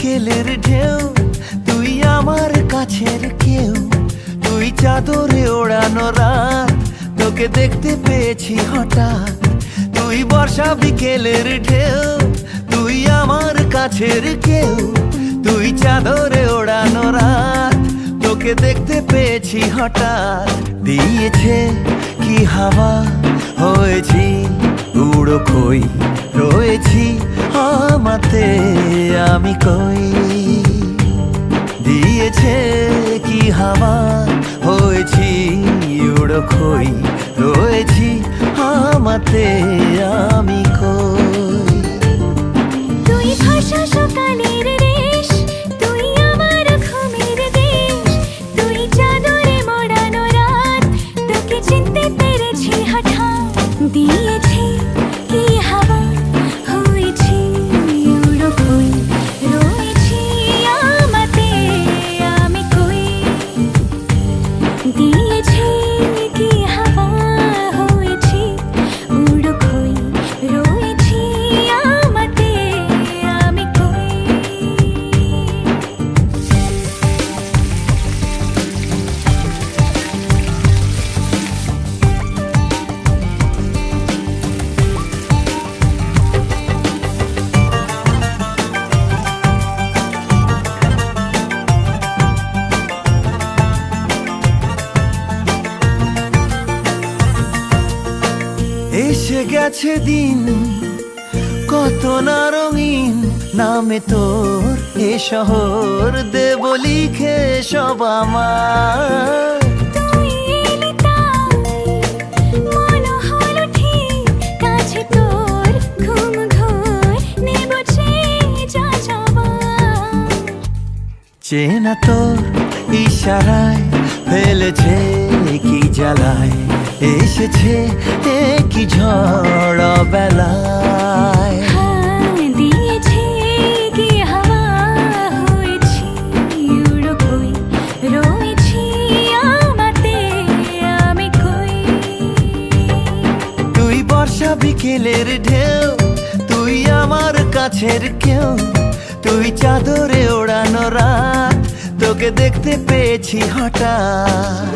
বিকেলের ঢেউ, তুই আমার কাছের কেউ। তুই চাদরে ওড়ানো রাত, তোকে দেখতে পেয়েছি হঠাৎ। তুই বর্ষা বিকেলের ঢেউ, তুই আমার কাছের কেউ। তুই চাদরে ওড়ানো রাত, তোকে দেখতে পেয়েছি হঠাৎ। দিয়েছে কি হাওয়া, হয়েছি উড়ো খই। রয়েছি আমাতে আমি কই। দিয়েছে কি হাওয়া, হয়েছি উড়ো খই। রয়েছি আমাতে আমি কই। তুই ভাষা সকালের রেশ, তুই আমার ঘুমের দেশ। তুই চাদরে মোড়ানো রাত, তোকে চিনতে পেরেছি হঠাৎ। দিয়েছি কি হাওয়া, হয়েছি উড়ো খই। রয়েছি আমাতে আমি কই। দিয়েছি কি হাওয়া, হয়েছি উড়ো খই। রয়েছি আমাতে আমি কই। এসে গেছে দিন কত না রঙিন, নামে তোর এ শহর দেব লিখে সব আমার। তুই এলি তাই মন হলো ঠিক, কাছে তোর ঘুম ঘোর নেব যা যাবার। চেনা তোর ইশারায় ফেলেছে কি জ্বালায়। এসেছে কি ঝড় বেলায়। দিয়েছি কি হাওয়া, হয়েছি উড়ো খই। রয়েছি আমাতে আমি কই। তুই বর্ষা বিকেলের ঢেউ, তুই আমার কাছের কেউ। তুই চাদরে ওড়ানো রাত, তোকে দেখতে পেয়েছি হঠাৎ।